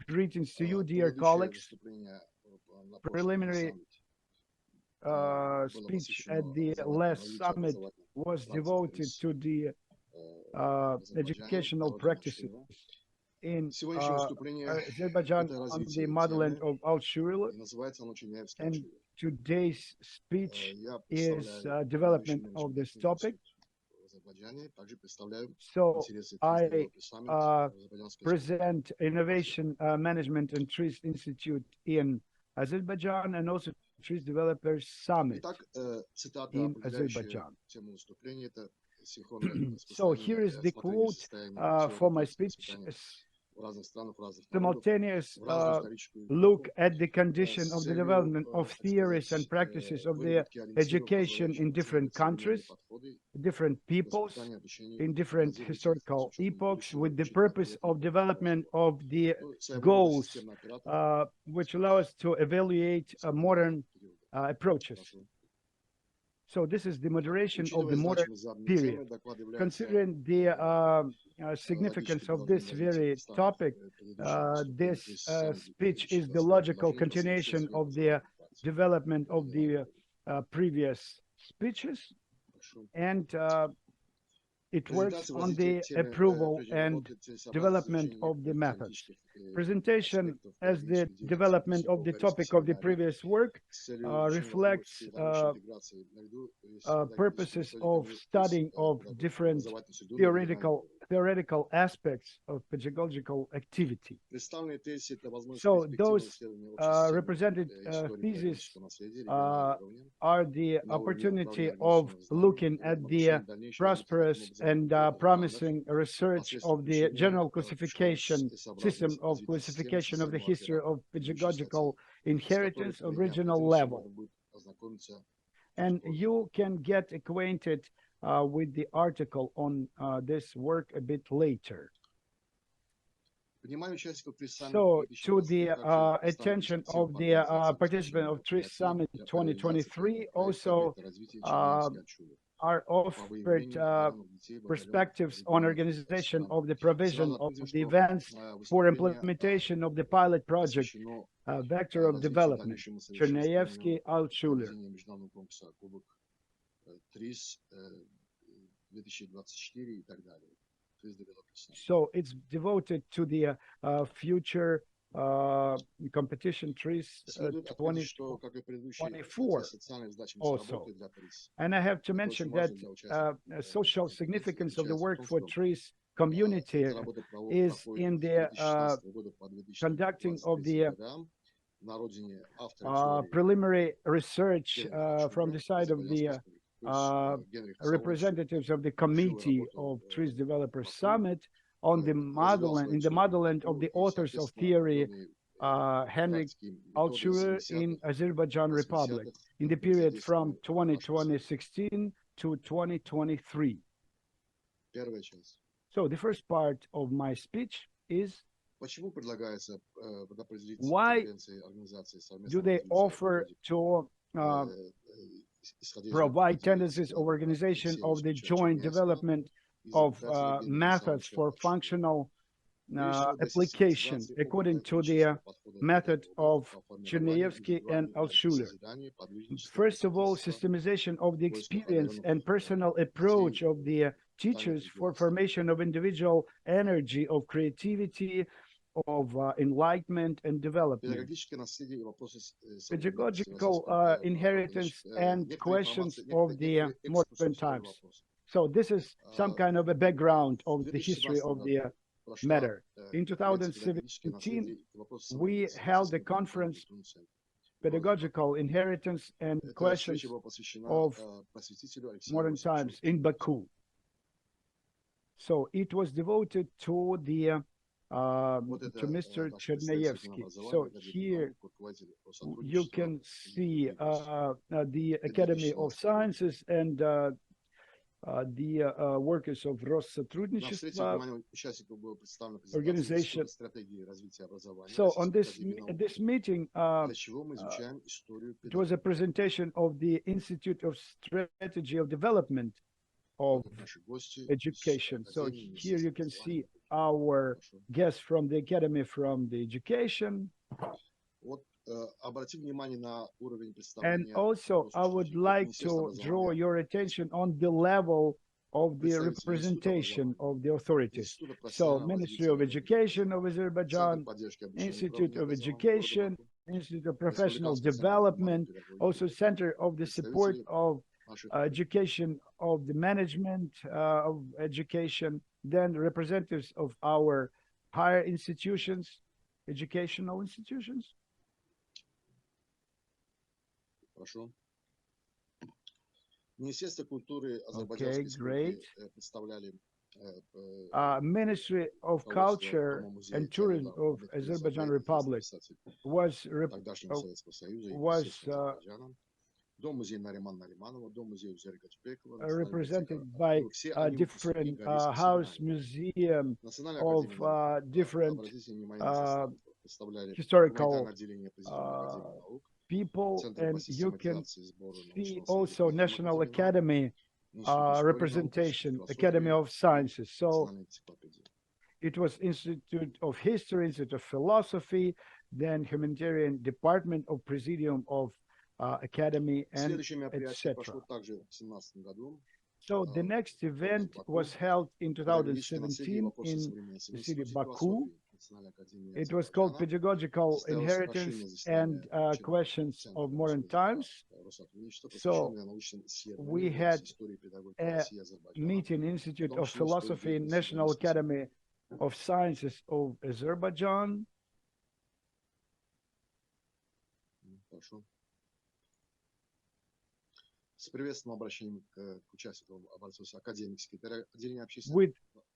Greetings to you, dear colleagues. Preliminary speech at the last summit was devoted to the educational practices in Azerbaijan on the motherland of Al-Shurila, and today's speech is development of this topic. So I present Innovation Management and Trees Institute in Azerbaijan and also Trees Developers Summit in Azerbaijan. So here is the quote for my speech. Simultaneous look at the condition of the development of theories and practices of the education in different countries, different peoples, in different historical epochs, with the purpose of development of the goals, which allow us to evaluate modern approaches. So this is the moderation of the modern period. Considering the significance of this very topic, this speech is the logical continuation of the development of the previous speeches, and it works on the approval and development of the methods. Presentation as the development of the topic of the previous work reflects purposes of studying of different theoretical aspects of pedagogical activity. So those represented theses are the opportunity of looking at the prosperous and promising research of the general classification system of classification of the history of pedagogical inheritance of regional level. And you can get acquainted with the article on this work a bit later. So, to the attention of the participant of TRIS Summit 2023, also are offered perspectives on organization of the provision of the events for implementation of the pilot project, Vector of Development, Chernyevsky, Altshuler. So it's devoted to the future competition trees 2024 also. And I have to mention that social significance of the work for trees community is in the conducting of the preliminary research from the side of the representatives of the committee of Trees Developers Summit on the motherland, in the motherland of the authors of theory, Henrik Altshuler in Azerbaijan Republic, in the period from 2016 to 2023. So the first part of my speech is, why do they offer to provide tendencies of organization of the joint development of methods for functional application according to the method of Chernyevsky and Altshuler? First of all, systemization of the experience and personal approach of the teachers for formation of individual energy, of creativity, of enlightenment and development. Pedagogical inheritance and questions of the modern times. So this is some kind of a background of the history of the matter. In 2017, we held a conference, Pedagogical Inheritance and Questions of Modern Times in Baku. So it was devoted to the to Mr. Chernyevsky. So here you can see the Academy of Sciences and the workers of Россотрудничества organization. So on this meeting, it was a presentation of the Institute of Strategy of Development of Education. So here you can see our guest from the Academy from the Education. And also, I would like to draw your attention on the level of the representation of the authorities. So, Ministry of Education of Azerbaijan, Institute of Education, Institute of Professional Development, also Center of the Support of Education of the Management of Education, then representatives of our higher institutions, educational institutions. Okay, great. Ministry of Culture and Tourism of Azerbaijan Republic was represented by a different house museum of different historical people, and you can see also National Academy representation, Academy of Sciences. So it was Institute of History, Institute of Philosophy, then Humanitarian Department of Presidium of Academy, and etc. So the next event was held in 2017 in the city of Baku. It was called Pedagogical Inheritance and Questions of Modern Times. So we had a meeting, Institute of Philosophy, National Academy of Sciences of Azerbaijan. With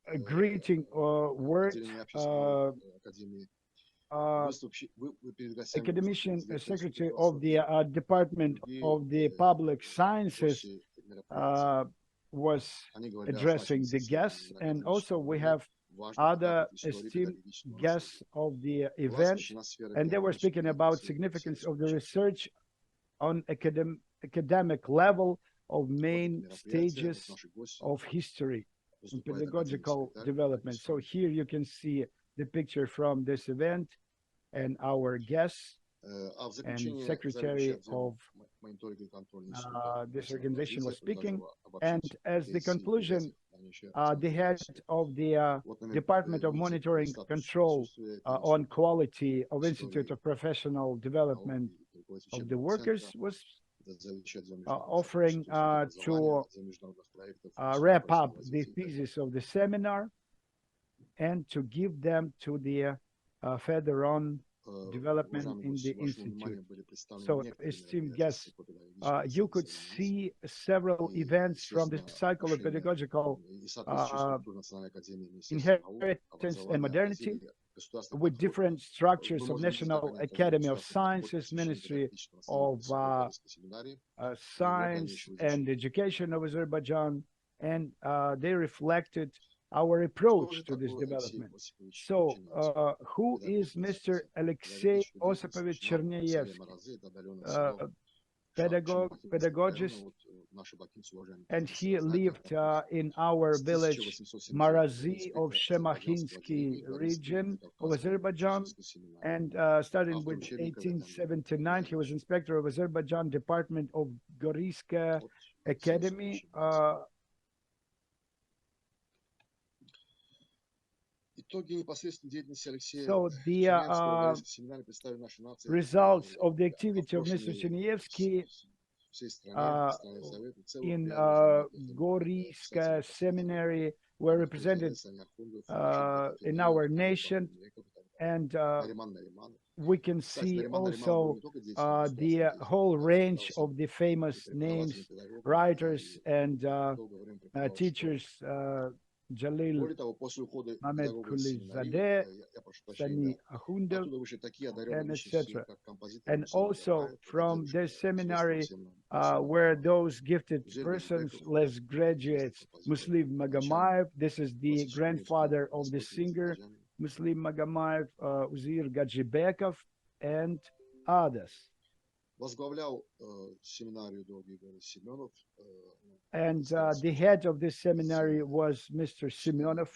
a greeting word, academician secretary of the Department of the Public Sciences was addressing the guests, and also we have other esteemed guests of the event, and they were speaking about significance of the research on academic level of main stages of history and pedagogical development. So here you can see the picture from this event and our guests and secretary of this organization was speaking. And as the conclusion, the head of the Department of Monitoring Control on Quality of Institute of Professional Development of the Workers was offering to wrap up the thesis of the seminar and to give them to the further on development in the institute. So, esteemed guests, you could see several events from the cycle of pedagogical inheritance and modernity, with different structures of National Academy of Sciences, Ministry of Science and Education of Azerbaijan, and they reflected our approach to this development. So, who is Mr. Alexei Osipovich Chernyevsky? Pedagogist, and he lived in our village Marazi of Shemahinsky region of Azerbaijan, and starting with 1879 he was inspector of Azerbaijan Department of Goriyska Academy. So the results of the activity of Mr. Chernyevsky in Goriyska Seminary were represented in our nation, and we can see also the whole range of the famous names, writers and teachers, Jalil Ahmed Kulizadeh, Sani Ahundov, and etc. And also from this seminary were those gifted persons, less graduates, Muslim Magamayev, this is the grandfather of the singer, Muslim Magamayev, Uzir Gajibekov, and others. And the head of this seminary was Mr. Semyonov,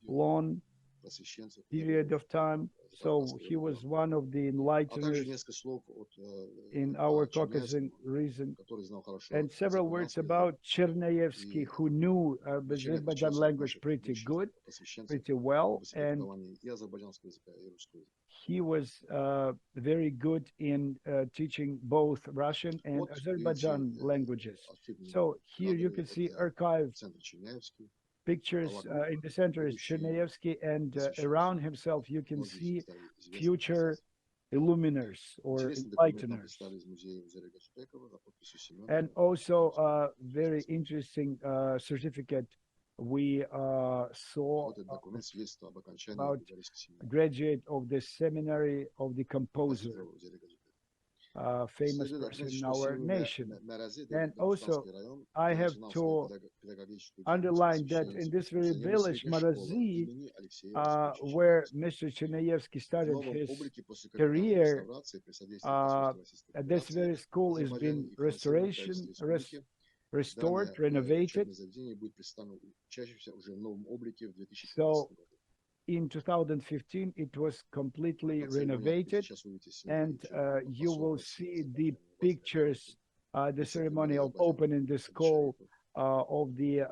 long period of time. So he was one of the enlighteners in our Caucasian region. And several words about Chernyavsky, who knew Azerbaijan language pretty good, pretty well, and he was very good in teaching both Russian and Azerbaijan languages. So here you can see archive pictures. In the center is Chernyavsky, and around himself you can see future illuminers or enlighteners. And also a very interesting certificate we saw about graduate of the seminary of the composer, famous person in our nation. And also I have to underline that in this very village, Marazi, where Mr. Chernyavsky started his career, this very school has been restored, renovated. So in 2015, it was completely renovated, and you will see the pictures, the ceremony of opening the school of the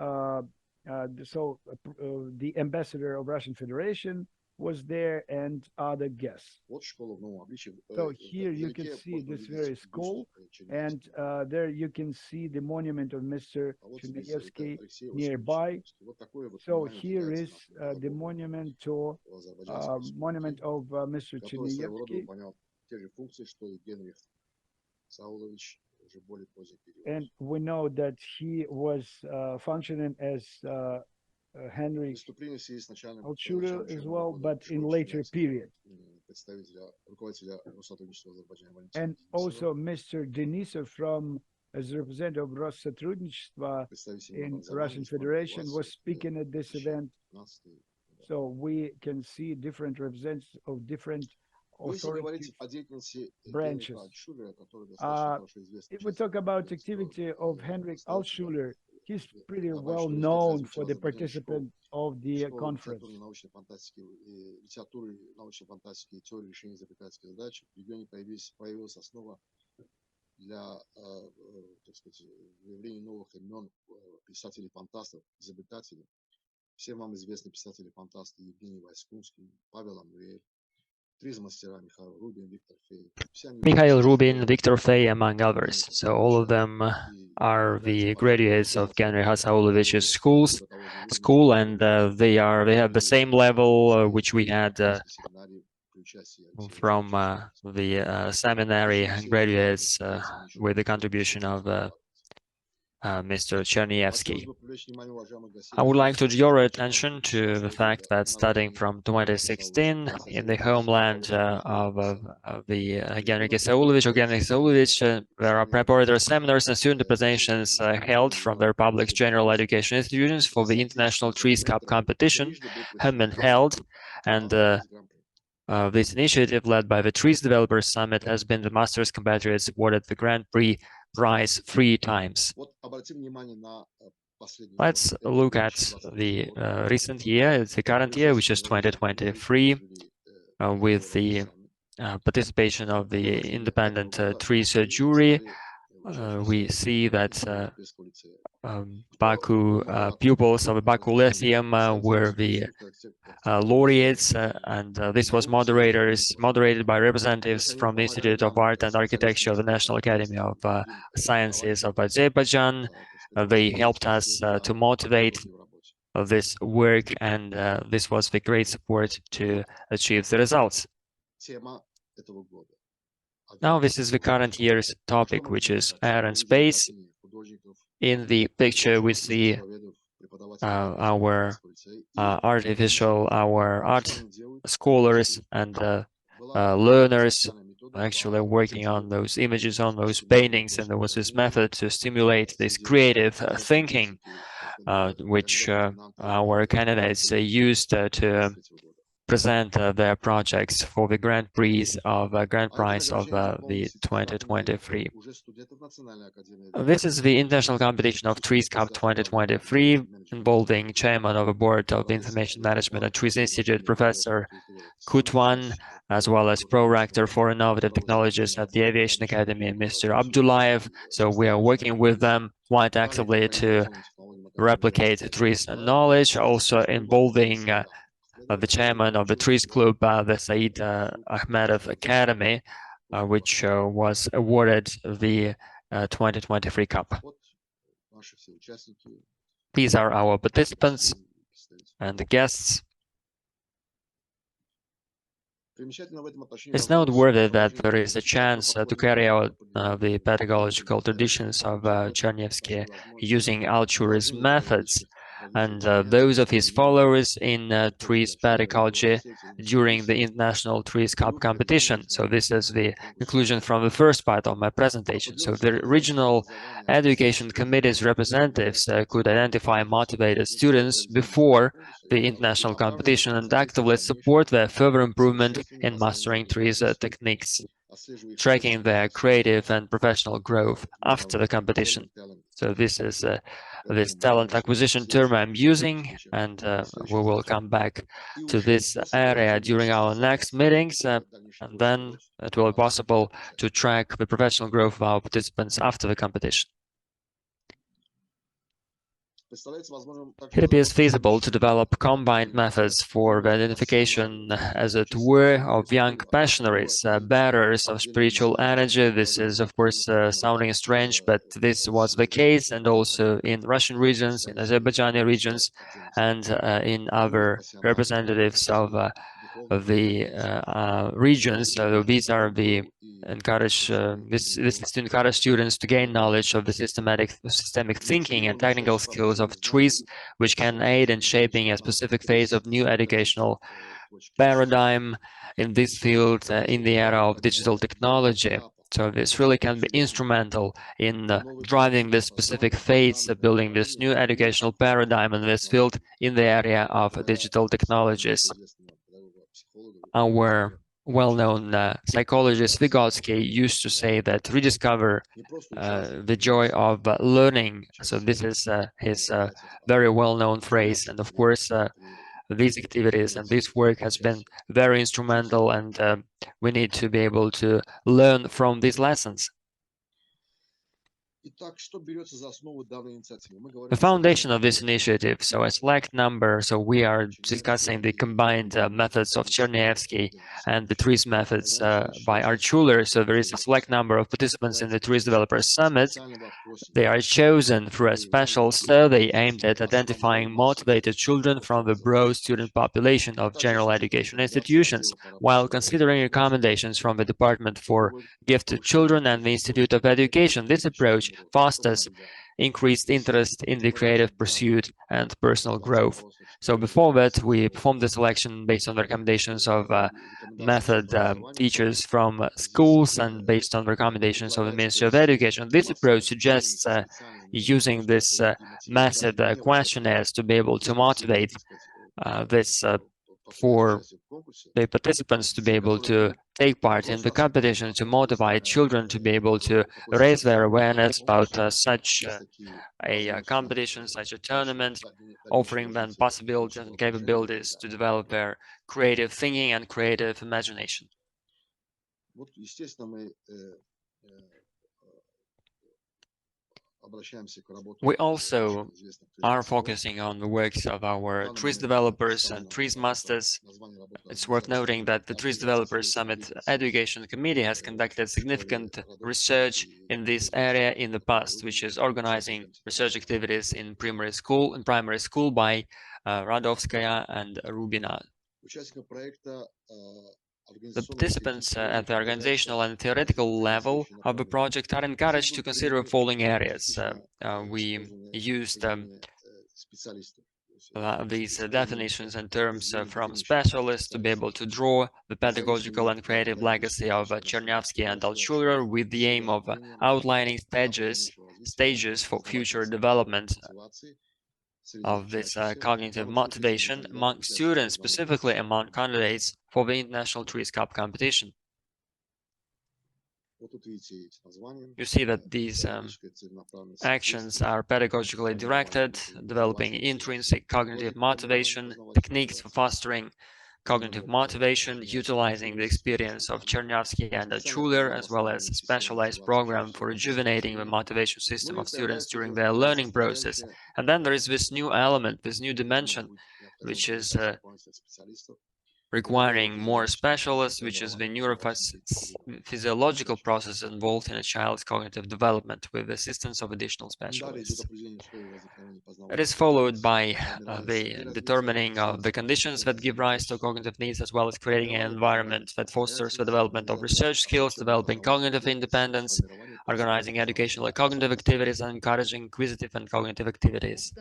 ambassador of Russian Federation was there, and other guests. So here you can see this very school, and there you can see the monument of Mr. Chernyavsky nearby. So here is the monument of Mr. Chernyavsky. And we know that he was functioning as Henry Altshuler as well, but in later period. And also Mr. Denisov, from as representative of Россотрудничества in Russian Federation, was speaking at this event. So we can see different representatives of different authority branches. If we talk about activity of Henrik Altshuler, he's pretty well known for the participant of the conference. Для, так сказать, выявления новых имен писателей-фантастов, изобретателей. Всем вам известны писатели-фантасты Евгений Васькунский, Павел Амвель, три мастера Mikhail Rubin, Viktor Fey, among others. So all of them are the graduates of Genry Hasaulovich's school, and they have the same level which we had from the seminary graduates with the contribution of Mr. Chernyavsky. I would like to draw your attention to the fact that starting from 2016, in the homeland of the Genry Hasaulovich, there are preparatory seminars and student presentations held from the Republic's general education institutions for the International Trees Cup competition have been held, and this initiative, led by the Trees Developers Summit, has been the Masters compatriots awarded the Grand Prix prize 3 times. Let's look at the recent year, it's the current year, which is 2023, with the participation of the independent trees jury. We see that Baku pupils of the Baku Lyceum were the laureates, and this was moderated by representatives from the Institute of Art and Architecture of the National Academy of Sciences of Azerbaijan. They helped us to motivate this work, and this was the great support to achieve the results. Now, this is the current year's topic, which is air and space. In the picture, we see our art scholars and learners actually working on those images, on those paintings, and there was this method to stimulate this creative thinking, which our candidates used to present their projects for the Grand Prize of the 2023. This is the international competition of Trees Cup 2023, involving chairman of the board of the Information Management and Trees Institute, Professor Kutwan, as well as pro-rector for innovative technologies at the Aviation Academy, Mr. Abdullayev. So we are working with them quite actively to replicate Trees knowledge, also involving the chairman of the Trees Club, the Said Ahmedov Academy, which was awarded the 2023 Cup. These are our participants and the guests. It's noteworthy that there is a chance to carry out the pedagogical traditions of Chernyavsky using altruism methods and those of his followers in trees pedagogy during the International Trees Cup competition. So this is the conclusion from the first part of my presentation. So the regional education committee's representatives could identify motivated students before the international competition and actively support their further improvement in mastering trees techniques, tracking their creative and professional growth after the competition. So this is this talent acquisition term I'm using, and we will come back to this area during our next meetings, and then it will be possible to track the professional growth of our participants after the competition. It appears feasible to develop combined methods for the identification, as it were, of young passionaries, bearers of spiritual energy. This is, of course, sounding strange, but this was the case, and also in Russian regions, in Azerbaijani regions, and in other representatives of the regions. So these are the encourage this is to encourage students to gain knowledge of the systemic thinking and technical skills of trees, which can aid in shaping a specific phase of new educational paradigm in this field in the era of digital technology. So this really can be instrumental in driving this specific phase of building this new educational paradigm in this field in the area of digital technologies. Our well-known psychologist Vygotsky used to say that rediscover the joy of learning. So this is his very well-known phrase, and of course these activities and this work has been very instrumental, and we need to be able to learn from these lessons. The foundation of this initiative, so a select number, so we are discussing the combined methods of Chernyavsky and the trees methods by Archuler. So there is a select number of participants in the Trees Developers Summit. They are chosen through a special survey aimed at identifying motivated children from the broad student population of general education institutions, while considering recommendations from the Department for Gifted Children and the Institute of Education. This approach fosters increased interest in the creative pursuit and personal growth. So before that, we performed the selection based on the recommendations of method teachers from schools and based on recommendations of the Ministry of Education. This approach suggests using this massive questionnaires to be able to motivate this for the participants to be able to take part in the competition, to motivate children to be able to raise their awareness about such a competition, such a tournament, offering them possibilities and capabilities to develop their creative thinking and creative imagination. We also are focusing on the works of our trees developers and trees masters. It's worth noting that the Trees Developers Summit Education Committee has conducted significant research in this area in the past, which is organizing research activities in primary school by Radovskaya and Rubina. The participants at the organizational and theoretical level of the project are encouraged to consider the following areas. We used these definitions and terms from specialists to be able to draw the pedagogical and creative legacy of Chernyavsky and Altshuler with the aim of outlining stages for future development of this cognitive motivation among students, specifically among candidates for the International Trees Cup competition. You see that these actions are pedagogically directed, developing intrinsic cognitive motivation, techniques for fostering cognitive motivation, utilizing the experience of Chernyavsky and Schuler, as well as a specialized program for rejuvenating the motivation system of students during their learning process. And then there is this new element, this new dimension, which is requiring more specialists, which is the neurophysiological process involved in a child's cognitive development with the assistance of additional specialists. It is followed by the determining of the conditions that give rise to cognitive needs, as well as creating an environment that fosters the development of research skills, developing cognitive independence, organizing educational and cognitive activities, and encouraging inquisitive and cognitive activities.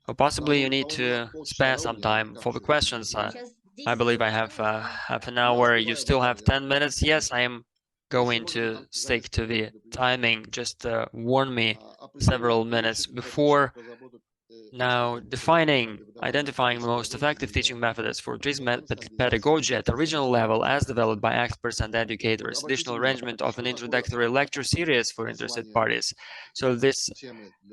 Or possibly you need to spare some time for the questions. I believe I have half an hour. You still have 10 minutes. Yes, I am going to stick to the timing. Just warn me several minutes before. Now, identifying the most effective teaching methods for trees pedagogy at the regional level as developed by experts and educators. Additional arrangement of an introductory lecture series for interested parties. So this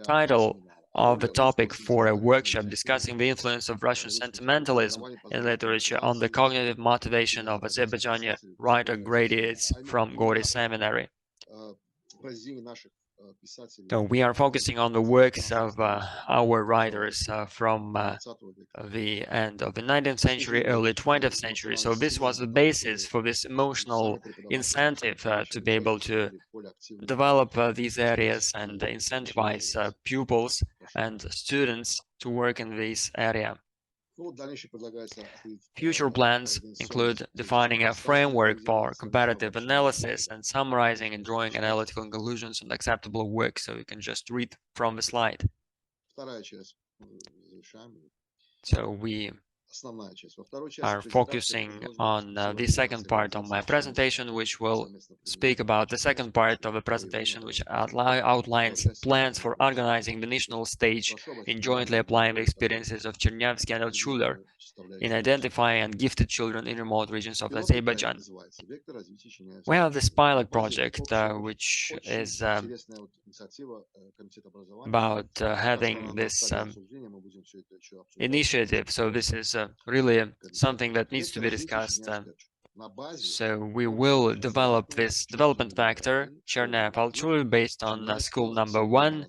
title of the topic for a workshop discussing the influence of Russian sentimentalism in literature on the cognitive motivation of Azerbaijani writer graduates from Gori Seminary. So we are focusing on the works of our writers from the end of the 19th century, early 20th century. So this was the basis for this emotional incentive to be able to develop these areas and incentivize pupils and students to work in this area. Future plans include defining a framework for comparative analysis and summarizing and drawing analytical conclusions on acceptable work. So you can just read from the slide. So we are focusing on the second part of my presentation, which will speak about the second part of the presentation, which outlines plans for organizing the national stage in jointly applying the experiences of Chernyavsky and Schuler in identifying and gifted children in remote regions of Azerbaijan. We have this pilot project, which is about having this initiative. So this is really something that needs to be discussed. So we will develop this development factor, Chernyavsky, based on school number 1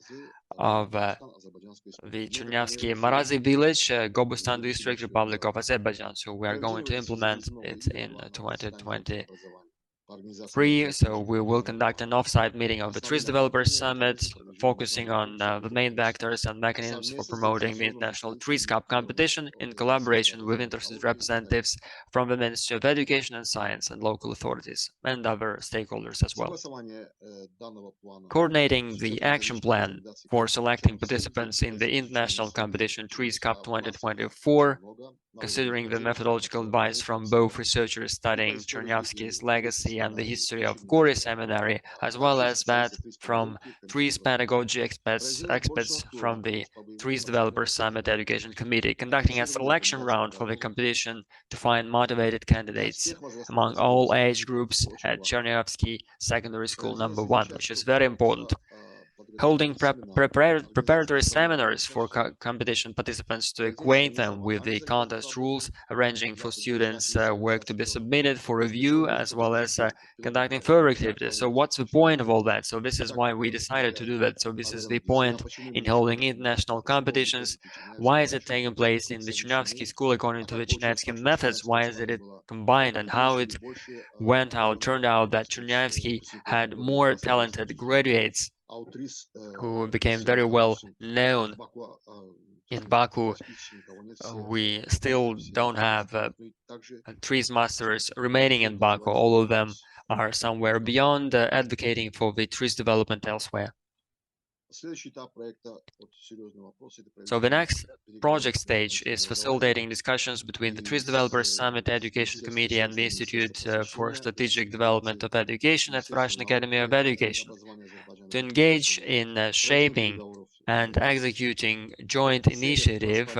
of the Chernyavsky Marazi village, Gobustan district, Republic of Azerbaijan. So we are going to implement it in 2023. So we will conduct an off-site meeting of the Trees Developers Summit, focusing on the main vectors and mechanisms for promoting the International Trees Cup competition in collaboration with interested representatives from the Ministry of Education and Science and local authorities and other stakeholders as well. Coordinating the action plan for selecting participants in the international competition Trees Cup 2024, considering the methodological advice from both researchers studying Chernyavsky's legacy and the history of Gori Seminary, as well as that from Trees Pedagogy experts from the Trees Developers Summit Education Committee, conducting a selection round for the competition to find motivated candidates among all age groups at Chernyavsky Secondary School number 1, which is very important. Holding preparatory seminars for competition participants to acquaint them with the contest rules, arranging for students' work to be submitted for review, as well as conducting further activities. So what's the point of all that? So this is why we decided to do that. So this is the point in holding international competitions. Why is it taking place in the Chernyavsky school according to the Chernyavsky methods? Why is it combined, and how it turned out that Chernyavsky had more talented graduates who became very well known in Baku. We still don't have trees masters remaining in Baku. All of them are somewhere beyond advocating for the trees development elsewhere. So the next project stage is facilitating discussions between the Trees Developers Summit Education Committee and the Institute for Strategic Development of Education at the Russian Academy of Education to engage in shaping and executing joint initiative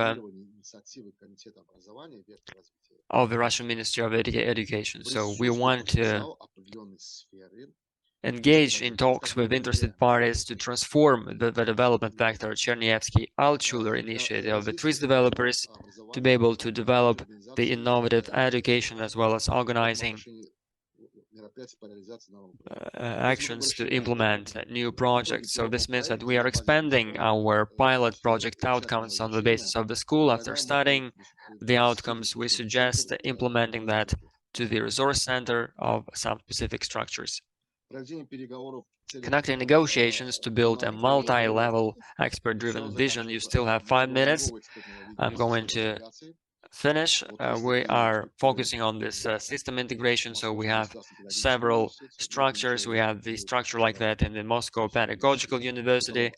of the Russian Ministry of Education. So we want to engage in talks with interested parties to transform the development vector Chernyevsky-Altschuler initiative of the TRIS developers to be able to develop the innovative education as well as organizing actions to implement new projects. So this means that we are expanding our pilot project outcomes on the basis of the school. After studying the outcomes, we suggest implementing that to the resource center of some specific structures. Conducting negotiations to build a multi-level expert-driven vision. You still have 5 minutes. I'm going to finish. We are focusing on this system integration, so we have several structures. We have the structure like that in the Moscow Pedagogical University.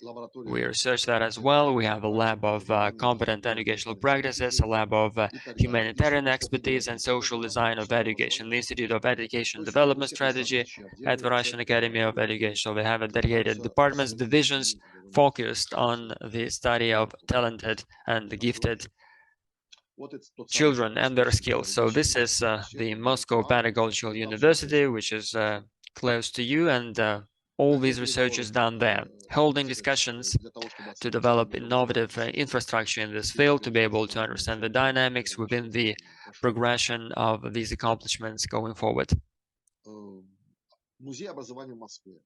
We research that as well. We have a lab of competent educational practices, a lab of humanitarian expertise and social design of education, the Institute of Education Development Strategy at the Russian Academy of Education. So we have a dedicated departments, divisions focused on the study of talented and gifted children and their skills. So this is the Moscow Pedagogical University, which is close to you, and all these research is done there, holding discussions to develop innovative infrastructure in this field, to be able to understand the dynamics within the progression of these accomplishments going forward.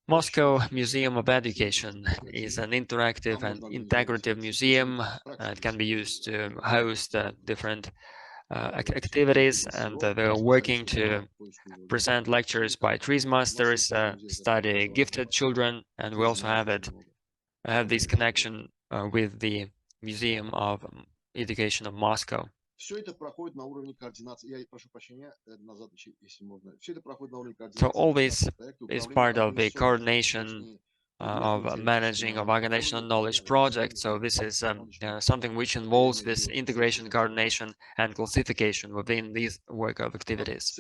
Moscow Museum of Education is an interactive and integrative museum. It can be used to host different activities, and they're working to present lectures by TRIS masters, study gifted children, and we also have this connection with the Museum of Education of Moscow. So all this is part of the coordination of managing of organizational knowledge project. So this is something which involves this integration, coordination, and classification within these work of activities.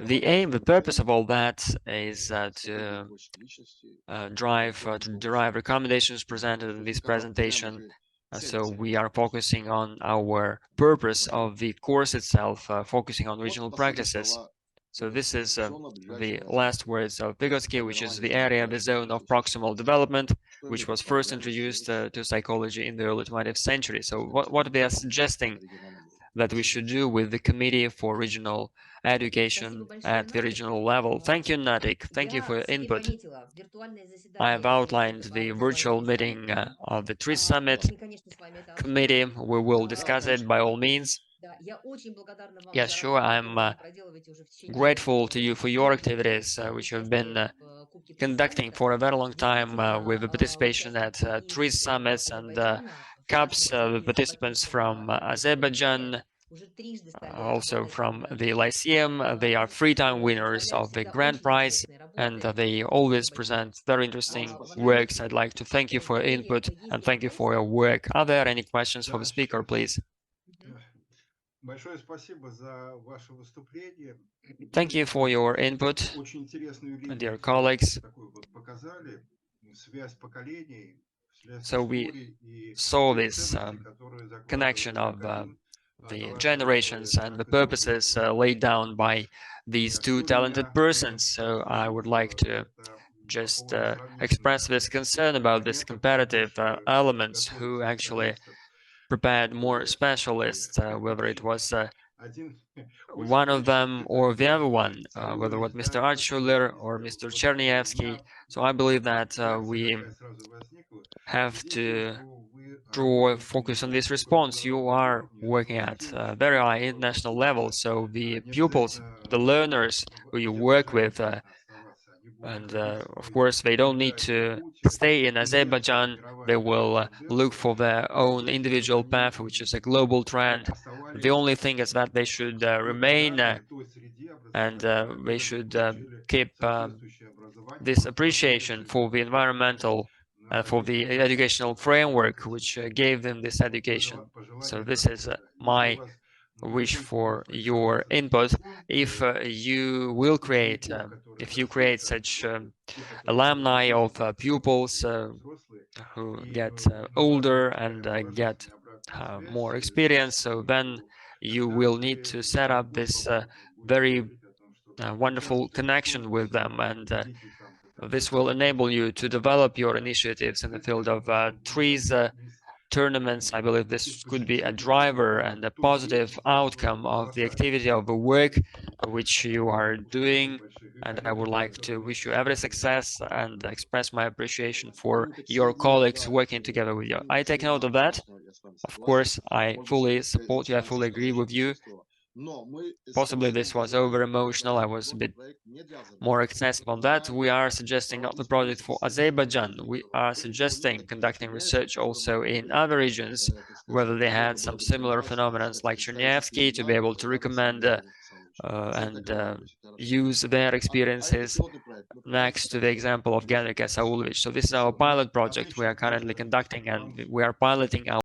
The aim, the purpose of all that is to derive recommendations presented in this presentation. So we are focusing on our purpose of the course itself, focusing on regional practices. So this is the last words of Vygotsky, which is the area, the zone of proximal development, which was first introduced to psychology in the early 20th century. So what they are suggesting that we should do with the Committee for Regional Education at the regional level. Thank you, Natиг. Thank you for your input. I have outlined the virtual meeting of the TRIS Summit Committee. We will discuss it by all means. Yes, sure. I'm grateful to you for your activities, which you've been conducting for a very long time with the participation at TRIS summits and CUPs, the participants from Azerbaijan, also from the Lyceum. They are three-time winners of the grand prize, and they always present very interesting works. I'd like to thank you for your input and thank you for your work. Are there any questions for the speaker, please? Thank you for your input, dear colleagues. So we saw this connection of the generations and the purposes laid down by these two talented persons. So I would like to just express this concern about this comparative elements who actually prepared more specialists, whether it was one of them or the other one, whether it was Mr. Altschuler or Mr. Chernyevsky. So I believe that we have to draw focus on this response. You are working at very high international level, so the pupils, the learners who you work with, and of course they don't need to stay in Azerbaijan. They will look for their own individual path, which is a global trend. The only thing is that they should remain and they should keep this appreciation for the environmental, for the educational framework which gave them this education. So this is my wish for your input. If you will create, if you create such alumni of pupils who get older and get more experience, so then you will need to set up this very wonderful connection with them, and this will enable you to develop your initiatives in the field of trees tournaments. I believe this could be a driver and a positive outcome of the activity of the work which you are doing, and I would like to wish you every success and express my appreciation for your colleagues working together with you. I take note of that. Of course, I fully support you, I fully agree with you. Possibly this was over emotional, I was a bit more excessive on that. We are suggesting not the project for Azerbaijan. We are suggesting conducting research also in other regions, whether they had some similar phenomena like Chernyavsky, to be able to recommend and use their experiences next to the example of Genrikh Saulovich. So this is our pilot project we are currently conducting, and we are piloting our